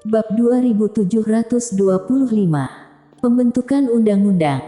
Bab 2725. Pembentukan Undang-Undang.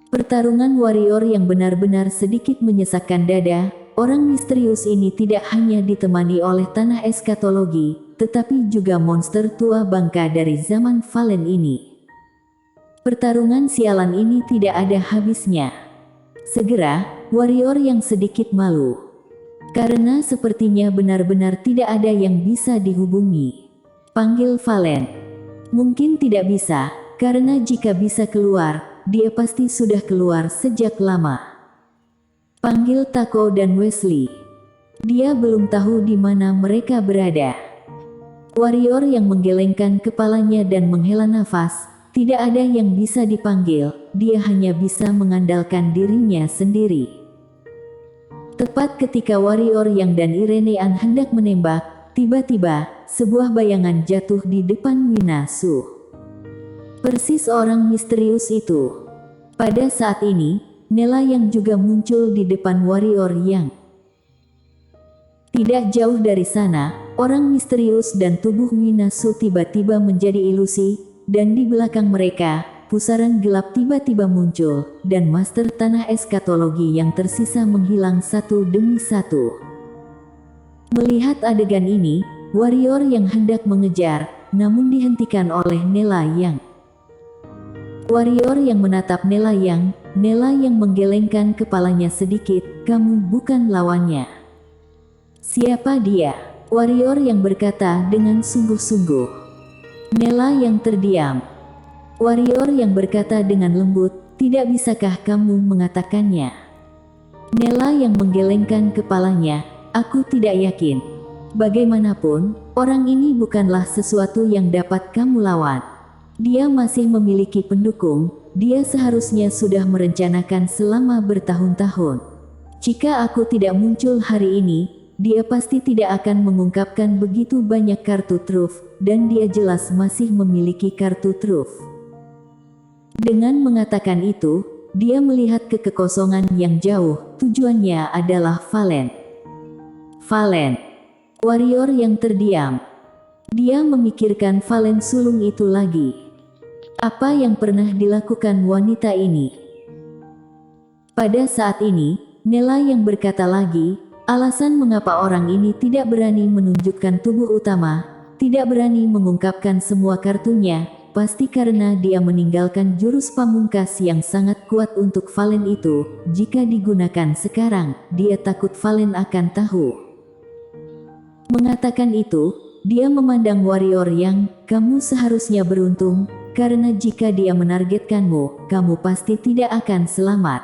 Pertarungan warrior yang benar-benar sedikit menyesakkan dada. Orang misterius ini tidak hanya ditemani oleh tanah eskatologi, tetapi juga monster tua bangka dari zaman Fallen ini. Pertarungan sialan ini tidak ada habisnya. Segera, warrior yang sedikit malu. Karena sepertinya benar-benar tidak ada yang bisa dihubungi. Panggil Fallen. Mungkin tidak bisa, karena jika bisa keluar, dia pasti sudah keluar sejak lama. Panggil Taco dan Wesley. Dia belum tahu di mana mereka berada. Warrior yang menggelengkan kepalanya dan menghela nafas. Tidak ada yang bisa dipanggil, dia hanya bisa mengandalkan dirinya sendiri. Tepat ketika warrior yang dan Irenean hendak menembak, tiba-tiba, sebuah bayangan jatuh di depan Minasu. Persis orang misterius itu. Pada saat ini, Nella yang juga muncul di depan warrior yang. Tidak jauh dari sana, orang misterius dan tubuh Minasu tiba-tiba menjadi ilusi, dan di belakang mereka, pusaran gelap tiba-tiba muncul, dan master tanah eskatologi yang tersisa menghilang satu demi satu. Melihat adegan ini, warrior yang hendak mengejar, namun dihentikan oleh Nella yang. Warrior yang menatap Nella yang menggelengkan kepalanya sedikit, kamu bukan lawannya. Siapa dia? Warrior yang berkata dengan sungguh-sungguh. Nella yang terdiam. Warrior yang berkata dengan lembut, tidak bisakah kamu mengatakannya? Nella yang menggelengkan kepalanya, aku tidak yakin. Bagaimanapun, orang ini bukanlah sesuatu yang dapat kamu lawan. Dia masih memiliki pendukung, dia seharusnya sudah merencanakan selama bertahun-tahun. Jika aku tidak muncul hari ini, dia pasti tidak akan mengungkapkan begitu banyak kartu truf, dan dia jelas masih memiliki kartu truf. Dengan mengatakan itu, dia melihat ke kekosongan yang jauh, tujuannya adalah Fallen. Fallen. Warrior yang terdiam. Dia memikirkan Fallen sulung itu lagi. Apa yang pernah dilakukan wanita ini? Pada saat ini, Nella yang berkata lagi, alasan mengapa orang ini tidak berani menunjukkan tubuh utama, tidak berani mengungkapkan semua kartunya, pasti karena dia meninggalkan jurus pamungkas yang sangat kuat untuk Fallen itu. Jika digunakan sekarang, dia takut Fallen akan tahu. Mengatakan itu, dia memandang warrior yang, kamu seharusnya beruntung, karena jika dia menargetkanmu, kamu pasti tidak akan selamat.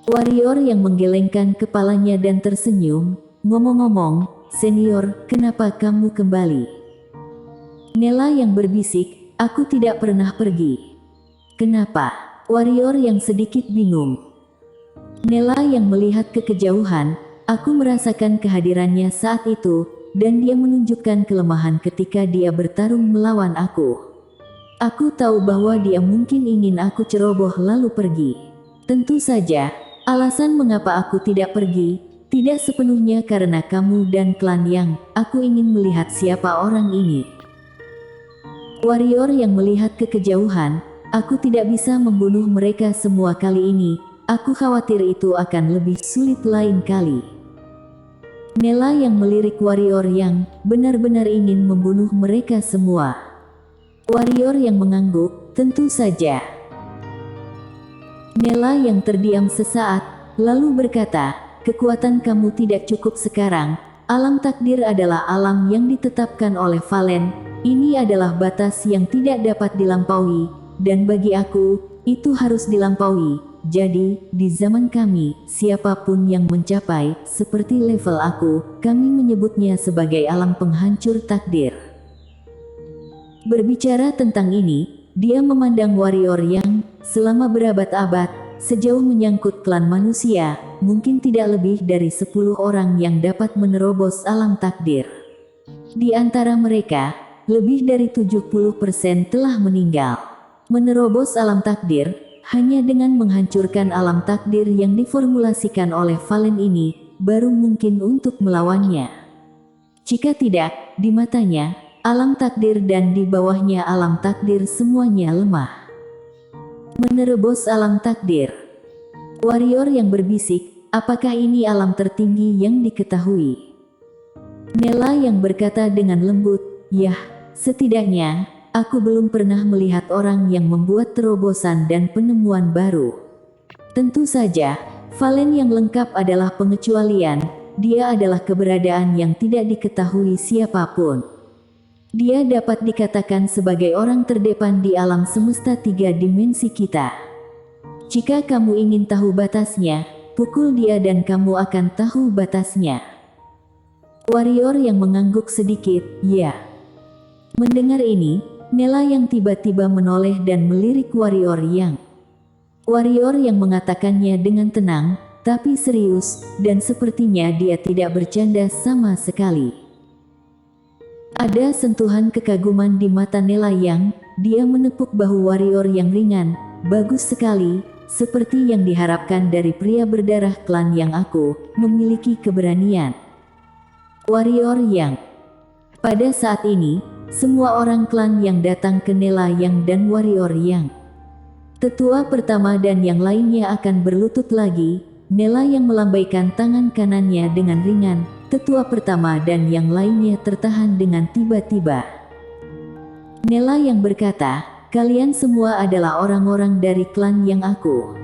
Warrior yang menggelengkan kepalanya dan tersenyum, ngomong-ngomong, senior, kenapa kamu kembali? Nella yang berbisik, aku tidak pernah pergi. Kenapa? Warrior yang sedikit bingung. Nella yang melihat ke kejauhan, aku merasakan kehadirannya saat itu, dan dia menunjukkan kelemahan ketika dia bertarung melawan aku. Aku tahu bahwa dia mungkin ingin aku ceroboh lalu pergi. Tentu saja, alasan mengapa aku tidak pergi, tidak sepenuhnya karena kamu dan klan yang, aku ingin melihat siapa orang ini. Warrior yang melihat ke kejauhan, aku tidak bisa membunuh mereka semua kali ini, aku khawatir itu akan lebih sulit lain kali. Nella yang melirik warrior yang, benar-benar ingin membunuh mereka semua. Warrior yang mengangguk, tentu saja. Nella yang terdiam sesaat, lalu berkata, kekuatan kamu tidak cukup sekarang, alam takdir adalah alam yang ditetapkan oleh Fallen, ini adalah batas yang tidak dapat dilampaui, dan bagi aku, itu harus dilampaui, jadi, di zaman kami, siapapun yang mencapai, seperti level aku, kami menyebutnya sebagai alam penghancur takdir. Berbicara tentang ini, dia memandang warrior yang, selama berabad-abad, sejauh menyangkut klan manusia, mungkin tidak lebih dari 10 orang yang dapat menerobos alam takdir. Di antara mereka, lebih dari 70% telah meninggal. Menerobos alam takdir, hanya dengan menghancurkan alam takdir yang diformulasikan oleh Fallen ini, baru mungkin untuk melawannya. Jika tidak, di matanya, alam takdir dan di bawahnya alam takdir semuanya lemah. Menerobos alam takdir. Warrior yang berbisik, apakah ini alam tertinggi yang diketahui? Nella yang berkata dengan lembut, yah, setidaknya, aku belum pernah melihat orang yang membuat terobosan dan penemuan baru. Tentu saja, Valen yang lengkap adalah pengecualian, dia adalah keberadaan yang tidak diketahui siapapun. Dia dapat dikatakan sebagai orang terdepan di alam semesta 3 dimensi kita. Jika kamu ingin tahu batasnya, pukul dia dan kamu akan tahu batasnya. Warrior yang mengangguk sedikit, ya. Mendengar ini, Nella yang tiba-tiba menoleh dan melirik Warrior yang. Warrior yang mengatakannya dengan tenang, tapi serius, dan sepertinya dia tidak bercanda sama sekali. Ada sentuhan kekaguman di mata Nella yang, dia menepuk bahu Warrior yang ringan, bagus sekali, seperti yang diharapkan dari pria berdarah klan yang aku, memiliki keberanian. Warrior yang. Pada saat ini, semua orang klan yang datang ke Nella yang dan Warrior yang. Tetua pertama dan yang lainnya akan berlutut lagi, Nella yang melambaikan tangan kanannya dengan ringan. Tetua pertama dan yang lainnya tertahan dengan tiba-tiba. Nella yang berkata, kalian semua adalah orang-orang dari klan yang aku.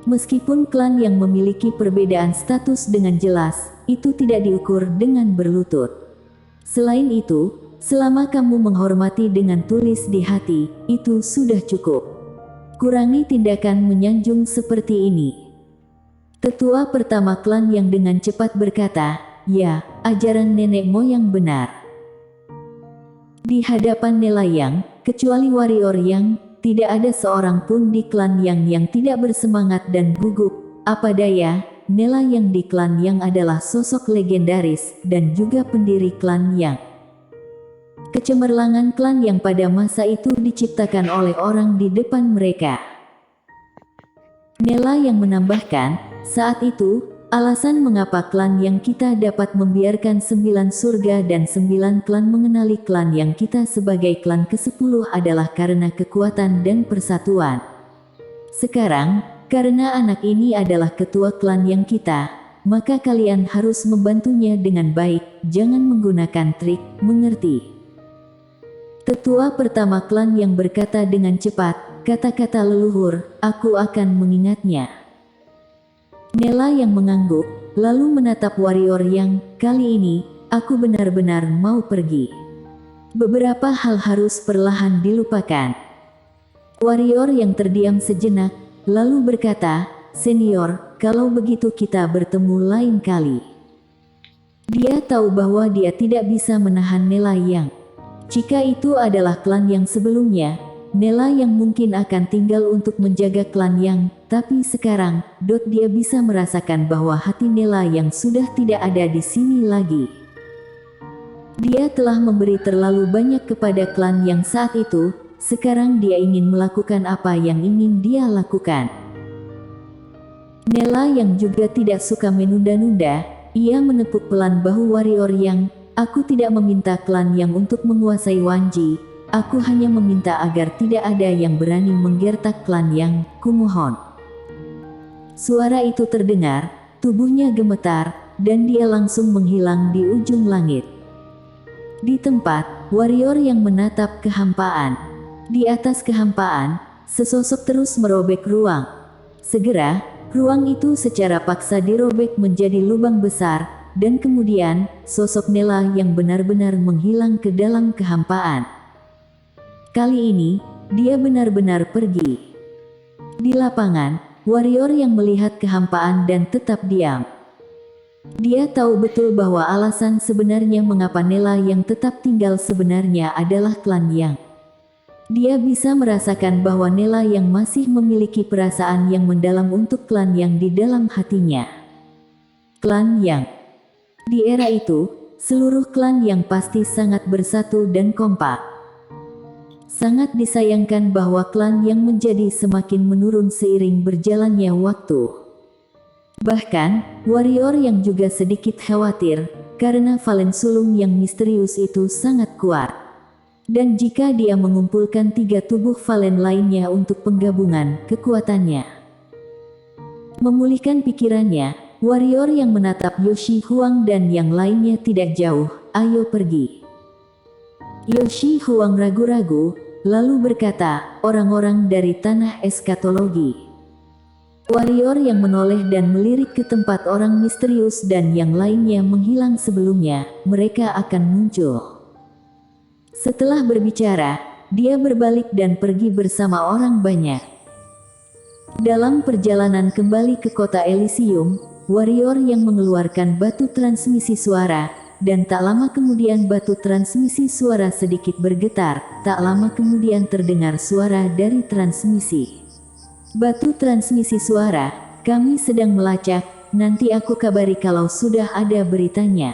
Meskipun klan yang memiliki perbedaan status dengan jelas, itu tidak diukur dengan berlutut. Selain itu, selama kamu menghormati dengan tulis di hati, itu sudah cukup. Kurangi tindakan menyanjung seperti ini. Tetua pertama klan yang dengan cepat berkata, ya, ajaran nenek moyang benar. Di hadapan Nella yang, kecuali Warrior yang, tidak ada seorang pun di klan yang tidak bersemangat dan gugup. Apa daya, Nella yang di klan yang adalah sosok legendaris dan juga pendiri klan yang. Kecemerlangan klan yang pada masa itu diciptakan oleh orang di depan mereka. Nella yang menambahkan, saat itu, alasan mengapa klan yang kita dapat membiarkan 9 surga dan 9 klan mengenali klan yang kita sebagai klan ke-10 adalah karena kekuatan dan persatuan. Sekarang, karena anak ini adalah ketua klan yang kita, maka kalian harus membantunya dengan baik, jangan menggunakan trik, mengerti? Tetua pertama klan yang berkata dengan cepat, kata-kata leluhur, aku akan mengingatnya. Nella yang mengangguk, lalu menatap Warrior yang, kali ini, aku benar-benar mau pergi. Beberapa hal harus perlahan dilupakan. Warrior yang terdiam sejenak, lalu berkata, senior, kalau begitu kita bertemu lain kali. Dia tahu bahwa dia tidak bisa menahan Nella yang. Jika itu adalah klan yang sebelumnya, Nella yang mungkin akan tinggal untuk menjaga klan yang, tapi sekarang, dia bisa merasakan bahwa hati Nella yang sudah tidak ada di sini lagi. Dia telah memberi terlalu banyak kepada klan yang saat itu, sekarang dia ingin melakukan apa yang ingin dia lakukan. Nella yang juga tidak suka menunda-nunda, ia menepuk pelan bahu Warrior yang, aku tidak meminta klan yang untuk menguasai Wanji. Aku hanya meminta agar tidak ada yang berani menggertak klan yang, kumohon. Suara itu terdengar, tubuhnya gemetar, dan dia langsung menghilang di ujung langit. Di tempat, Warrior yang menatap kehampaan. Di atas kehampaan, sesosok terus merobek ruang. Segera, ruang itu secara paksa dirobek menjadi lubang besar, dan kemudian, sosok Nella yang benar-benar menghilang ke dalam kehampaan. Kali ini, dia benar-benar pergi. Di lapangan, Warrior yang melihat kehampaan dan tetap diam. Dia tahu betul bahwa alasan sebenarnya mengapa Nella yang tetap tinggal sebenarnya adalah klan yang. Dia bisa merasakan bahwa Nella yang masih memiliki perasaan yang mendalam untuk klan yang di dalam hatinya. Klan yang. Di era itu, seluruh klan yang pasti sangat bersatu dan kompak. Sangat disayangkan bahwa klan yang menjadi semakin menurun seiring berjalannya waktu. Bahkan, Warrior yang juga sedikit khawatir, karena Valen sulung yang misterius itu sangat kuat. Dan jika dia mengumpulkan 3 tubuh Valen lainnya untuk penggabungan kekuatannya. Memulihkan pikirannya, warrior yang menatap Yoshi Huang dan yang lainnya tidak jauh, ayo pergi. Yoshi Huang ragu-ragu, lalu berkata, orang-orang dari tanah eskatologi. Warrior yang menoleh dan melirik ke tempat orang misterius dan yang lainnya menghilang sebelumnya, mereka akan muncul. Setelah berbicara, dia berbalik dan pergi bersama orang banyak. Dalam perjalanan kembali ke kota Elysium, warrior yang mengeluarkan batu transmisi suara, dan tak lama kemudian batu transmisi suara sedikit bergetar, tak lama kemudian terdengar suara dari transmisi. Batu transmisi suara, kami sedang melacak, nanti aku kabari kalau sudah ada beritanya.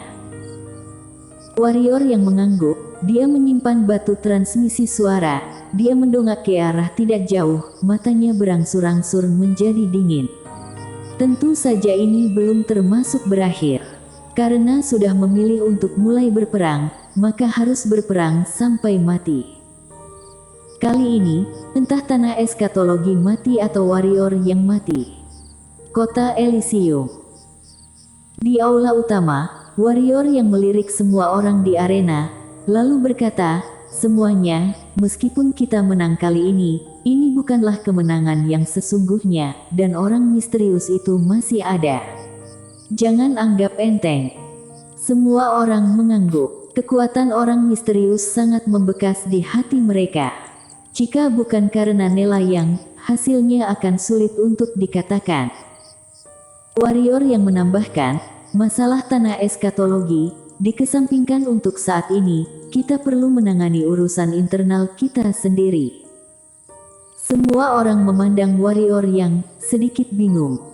Warrior yang mengangguk, dia menyimpan batu transmisi suara, dia mendongak ke arah tidak jauh, matanya berangsur-angsur menjadi dingin. Tentu saja ini belum termasuk berakhir. Karena sudah memilih untuk mulai berperang, maka harus berperang sampai mati. Kali ini, entah tanah eskatologi mati atau warrior yang mati. Kota Elysium. Di aula utama, warrior yang melirik semua orang di arena, lalu berkata, semuanya, meskipun kita menang kali ini bukanlah kemenangan yang sesungguhnya, dan orang misterius itu masih ada. Jangan anggap enteng. Semua orang mengangguk. Kekuatan orang misterius sangat membekas di hati mereka. Jika bukan karena nelayang, hasilnya akan sulit untuk dikatakan. Warrior yang menambahkan, masalah tanah eskatologi, dikesampingkan untuk saat ini, kita perlu menangani urusan internal kita sendiri. Semua orang memandang warrior yang sedikit bingung.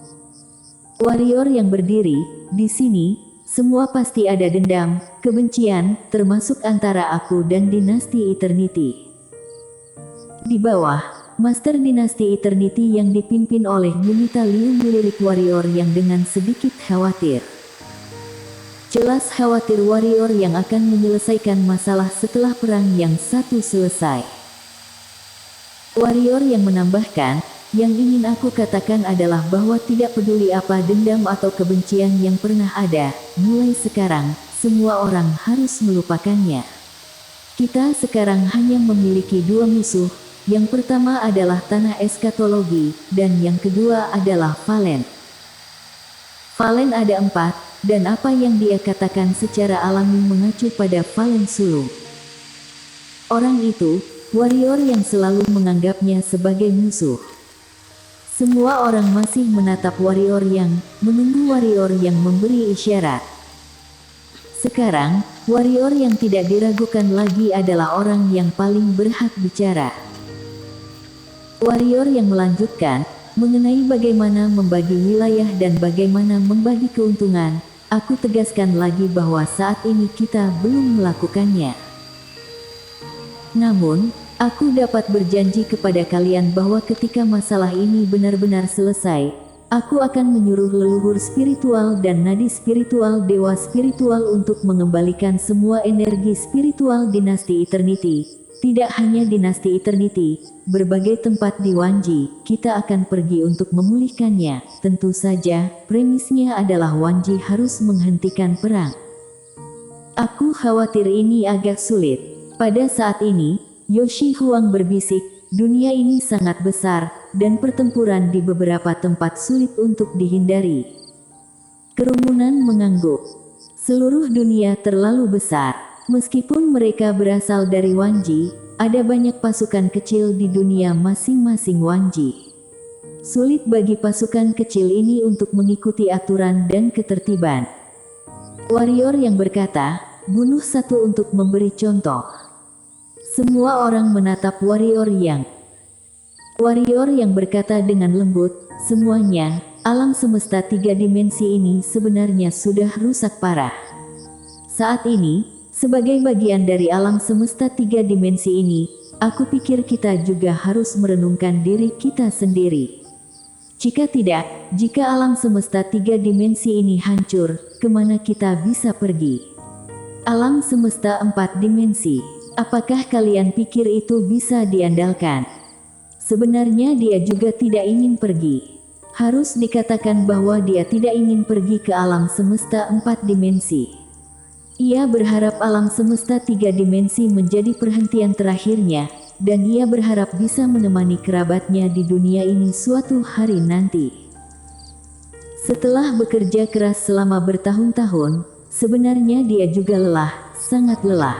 Warrior yang berdiri, di sini, semua pasti ada dendam, kebencian, termasuk antara aku dan dinasti Eternity. Di bawah, Master Dinasti Eternity yang dipimpin oleh Yunita Liu melirik warrior yang dengan sedikit khawatir. Jelas khawatir warrior yang akan menyelesaikan masalah setelah perang yang satu selesai. Warrior yang menambahkan, yang ingin aku katakan adalah bahwa tidak peduli apa dendam atau kebencian yang pernah ada, mulai sekarang, semua orang harus melupakannya. Kita sekarang hanya memiliki 2 musuh, yang pertama adalah tanah eskatologi, dan yang kedua adalah Valen. Valen ada 4, dan apa yang dia katakan secara alami mengacu pada Valen sulung. Orang itu, warrior yang selalu menganggapnya sebagai musuh. Semua orang masih menatap warrior yang menunggu warrior yang memberi isyarat. Sekarang, warrior yang tidak diragukan lagi adalah orang yang paling berhak bicara. Warrior yang melanjutkan, mengenai bagaimana membagi wilayah dan bagaimana membagi keuntungan, aku tegaskan lagi bahwa saat ini kita belum melakukannya. Namun, aku dapat berjanji kepada kalian bahwa ketika masalah ini benar-benar selesai, aku akan menyuruh leluhur spiritual dan nadi spiritual dewa spiritual untuk mengembalikan semua energi spiritual dinasti Eternity. Tidak hanya dinasti Eternity, berbagai tempat di Wanji, kita akan pergi untuk memulihkannya. Tentu saja, premisnya adalah Wanji harus menghentikan perang. Aku khawatir ini agak sulit. Pada saat ini, Yoshi Huang berbisik, dunia ini sangat besar, dan pertempuran di beberapa tempat sulit untuk dihindari. Kerumunan mengangguk. Seluruh dunia terlalu besar. Meskipun mereka berasal dari Wanji, ada banyak pasukan kecil di dunia masing-masing Wanji. Sulit bagi pasukan kecil ini untuk mengikuti aturan dan ketertiban. Warrior yang berkata, bunuh satu untuk memberi contoh. Semua orang menatap warrior yang berkata dengan lembut, semuanya, alam semesta 3 dimensi ini sebenarnya sudah rusak parah. Saat ini, sebagai bagian dari alam semesta 3 dimensi ini, aku pikir kita juga harus merenungkan diri kita sendiri. Jika tidak, jika alam semesta 3 dimensi ini hancur, kemana kita bisa pergi? Alam semesta 4 dimensi. Apakah kalian pikir itu bisa diandalkan? Sebenarnya dia juga tidak ingin pergi. Harus dikatakan bahwa dia tidak ingin pergi ke alam semesta 4 dimensi. Ia berharap alam semesta 3 dimensi menjadi perhentian terakhirnya, dan ia berharap bisa menemani kerabatnya di dunia ini suatu hari nanti. Setelah bekerja keras selama bertahun-tahun, sebenarnya dia juga lelah, sangat lelah.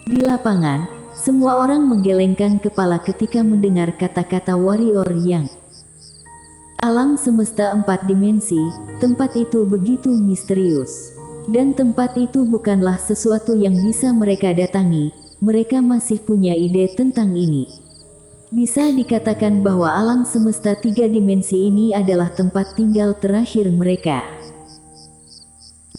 Di lapangan, semua orang menggelengkan kepala ketika mendengar kata-kata warrior yang alam semesta 4 dimensi, tempat itu begitu misterius. Dan tempat itu bukanlah sesuatu yang bisa mereka datangi, mereka masih punya ide tentang ini. Bisa dikatakan bahwa alam semesta 3 dimensi ini adalah tempat tinggal terakhir mereka.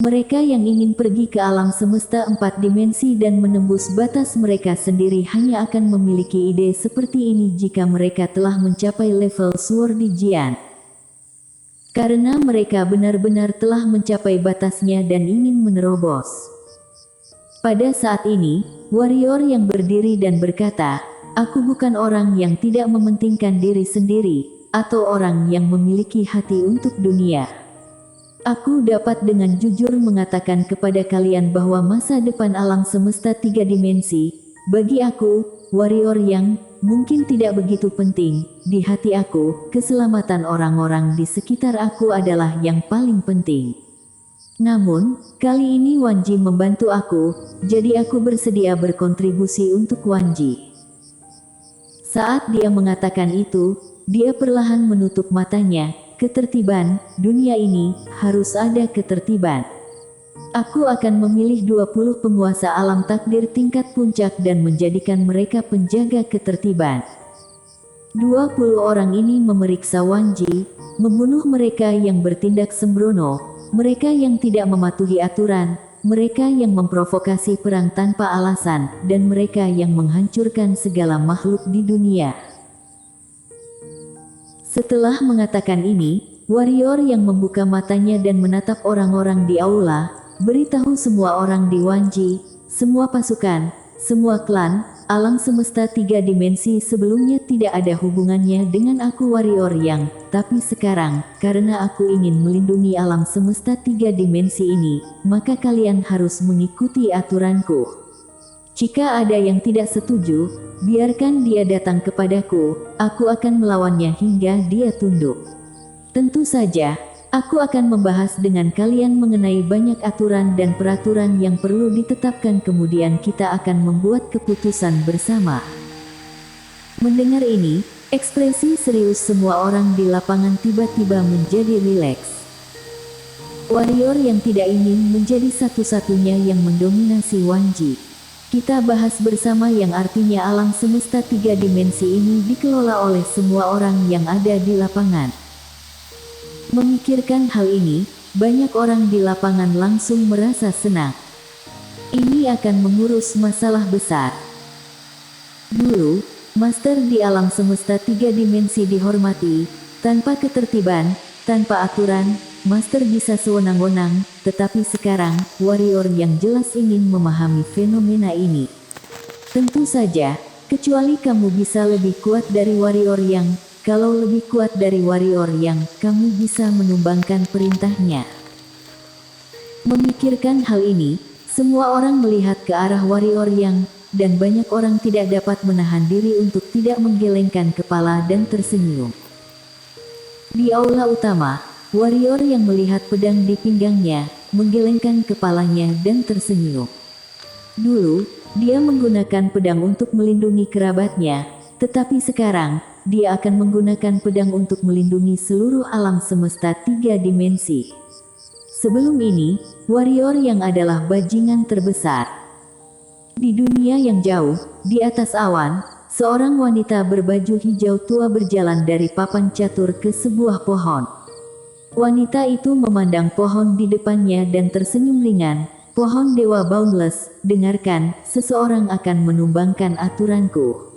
Mereka yang ingin pergi ke alam semesta 4 dimensi dan menembus batas mereka sendiri hanya akan memiliki ide seperti ini jika mereka telah mencapai level Swordigian. Karena mereka benar-benar telah mencapai batasnya dan ingin menerobos. Pada saat ini, warrior yang berdiri dan berkata, "Aku bukan orang yang tidak mementingkan diri sendiri, atau orang yang memiliki hati untuk dunia. Aku dapat dengan jujur mengatakan kepada kalian bahwa masa depan alam semesta 3 dimensi, bagi aku, warrior yang mungkin tidak begitu penting. Di hati aku, keselamatan orang-orang di sekitar aku adalah yang paling penting. Namun, kali ini Wanji membantu aku, jadi aku bersedia berkontribusi untuk Wanji." Saat dia mengatakan itu, dia perlahan menutup matanya. Ketertiban, dunia ini, harus ada ketertiban. Aku akan memilih 20 penguasa alam takdir tingkat puncak dan menjadikan mereka penjaga ketertiban. 20 orang ini memeriksa Wanji, membunuh mereka yang bertindak sembrono, mereka yang tidak mematuhi aturan, mereka yang memprovokasi perang tanpa alasan, dan mereka yang menghancurkan segala makhluk di dunia. Setelah mengatakan ini, warrior yang membuka matanya dan menatap orang-orang di aula, beritahu semua orang di Wanji, semua pasukan, semua klan, alam semesta 3 dimensi sebelumnya tidak ada hubungannya dengan aku warrior yang, tapi sekarang, karena aku ingin melindungi alam semesta 3 dimensi ini, maka kalian harus mengikuti aturanku. Jika ada yang tidak setuju, biarkan dia datang kepadaku, aku akan melawannya hingga dia tunduk. Tentu saja, aku akan membahas dengan kalian mengenai banyak aturan dan peraturan yang perlu ditetapkan, kemudian kita akan membuat keputusan bersama. Mendengar ini, ekspresi serius semua orang di lapangan tiba-tiba menjadi rileks. Warrior yang tidak ingin menjadi satu-satunya yang mendominasi Wanji. Kita bahas bersama, yang artinya alam semesta 3 dimensi ini dikelola oleh semua orang yang ada di lapangan. Memikirkan hal ini, banyak orang di lapangan langsung merasa senang. Ini akan mengurus masalah besar. Dulu, master di alam semesta 3 dimensi dihormati, tanpa ketertiban, tanpa aturan, master bisa sewenang-wenang, tetapi sekarang, warrior yang jelas ingin memahami fenomena ini. Tentu saja, kecuali kamu bisa lebih kuat dari warrior yang, kalau lebih kuat dari warrior yang, kamu bisa menumbangkan perintahnya. Memikirkan hal ini, semua orang melihat ke arah warrior yang, dan banyak orang tidak dapat menahan diri untuk tidak menggelengkan kepala dan tersenyum. Di aula utama, warrior yang melihat pedang di pinggangnya, menggelengkan kepalanya dan tersenyum. Dulu, dia menggunakan pedang untuk melindungi kerabatnya, tetapi sekarang, dia akan menggunakan pedang untuk melindungi seluruh alam semesta 3 dimensi. Sebelum ini, warrior yang adalah bajingan terbesar. Di dunia yang jauh, di atas awan, seorang wanita berbaju hijau tua berjalan dari papan catur ke sebuah pohon. Wanita itu memandang pohon di depannya dan tersenyum ringan. "Pohon Dewa Boundless, dengarkan, seseorang akan menumbangkan aturanku."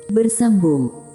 Bersambung.